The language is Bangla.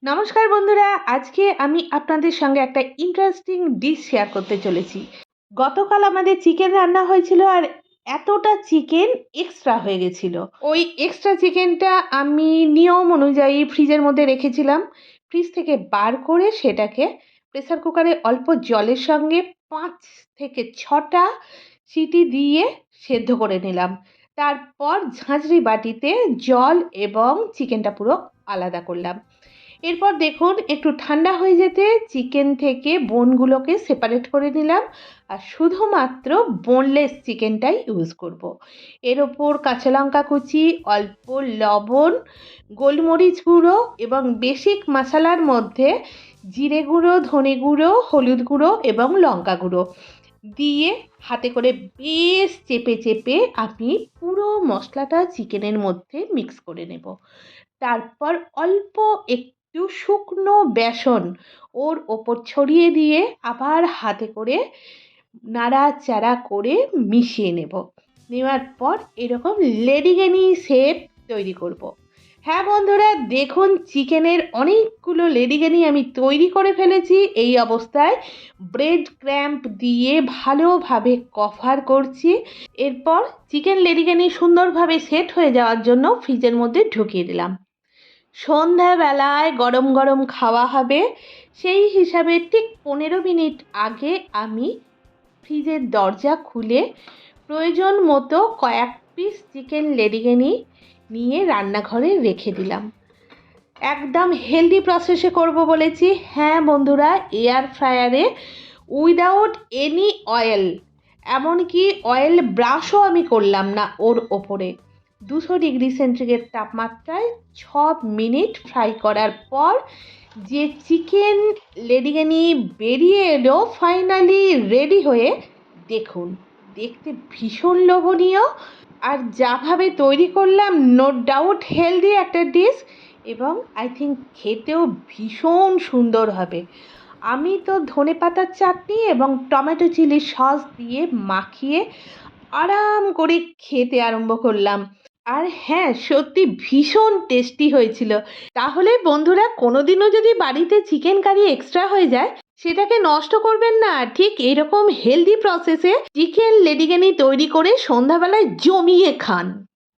নমস্কার বন্ধুরা, আজকে আমি আপনাদের সঙ্গে একটা ইন্টারেস্টিং ডিশ শেয়ার করতে চলেছি। গতকাল আমাদের চিকেন রান্না হয়েছিল আর এতটা চিকেন এক্সট্রা হয়ে গেছিল। ওই এক্সট্রা চিকেনটা আমি নিয়ম অনুযায়ী ফ্রিজের মধ্যে রেখেছিলাম। ফ্রিজ থেকে বার করে সেটাকে প্রেসার কুকারে অল্প জলের সঙ্গে ৫ থেকে ৬টা সিটি দিয়ে সেদ্ধ করে নিলাম। তারপর ঝাঁঝরি বাটিতে জল এবং চিকেনটা পুরো আলাদা করলাম। এরপর দেখুন একটু ঠান্ডা হয়ে যেতে চিকেন থেকে বোনগুলোকে সেপারেট করে নিলাম আর শুধুমাত্র বোনলেস চিকেনটাই ইউজ করব। এর ওপর কাঁচা লঙ্কা কুচি, অল্প লবণ, গোলমরিচ গুঁড়ো এবং বেসিক মশলার মধ্যে জিরে গুঁড়ো, ধনে গুঁড়ো, হলুদ গুঁড়ো এবং লঙ্কা গুঁড়ো দিয়ে হাতে করে বেশ চেপে চেপে আমি পুরো মশলাটা চিকেনের মধ্যে মিক্স করে নেব। তারপর অল্প একটু শুকনো বেসন ওর ওপর ছড়িয়ে দিয়ে আবার হাতে করে নাড়াচাড়া করে মিশিয়ে নেব। নেওয়ার পর এরকম লেডিকেনি শেপ তৈরি করব। হ্যাঁ বন্ধুরা, দেখুন চিকেনের অনেকগুলো লেডিকেনি আমি তৈরি করে ফেলেছি। এই অবস্থায় ব্রেড ক্র্যাম্প দিয়ে ভালোভাবে কভার করছি। এরপর চিকেন লেডিকেনি সুন্দরভাবে সেট হয়ে যাওয়ার জন্য ফ্রিজের মধ্যে ঢুকিয়ে দিলাম। সন্ধ্যাবেলায় গরম গরম খাওয়া হবে, সেই হিসাবে ঠিক 15 মিনিট আগে আমি ফ্রিজের দরজা খুলে প্রয়োজন মতো কয়েক পিস চিকেন লেডিকেনি নিয়ে রান্নাঘরে রেখে দিলাম। একদম হেলদি প্রসেসে করব বলেছি। হ্যাঁ বন্ধুরা, এয়ার ফ্রায়ারে উইদাউট এনি অয়েল, এমনকি অয়েল ব্রাশও আমি করলাম না ওর ওপরে। 200 ডিগ্রি সেন্টিগ্রেড তাপমাত্রায় 6 মিনিট ফ্রাই করার পর যে চিকেন লেডিকেনি বেরিয়ে এলো ফাইনালি রেডি হয়ে, দেখুন দেখতে ভীষণ লোভনীয় আর যাভাবে তৈরি করলাম নো ডাউট হেলদি একটা ডিশ এবং আই থিঙ্ক খেতেও ভীষণ সুন্দর হবে। আমি তো ধনেপাতার চাটনি এবং টমেটো চিলি সস দিয়ে মাখিয়ে আরাম করে খেতে আরম্ভ করলাম। আর হ্যাঁ, সত্যি ভীষণ টেস্টি হয়েছিল। তাহলে বন্ধুরা, কোনোদিনও যদি বাড়িতে চিকেন কারি এক্সট্রা হয়ে যায় সেটাকে নষ্ট করবেন না। ঠিক এরকম হেলদি প্রসেসে চিকেন লেডিকেনি তৈরি করে সন্ধ্যাবেলায় জমিয়ে খান।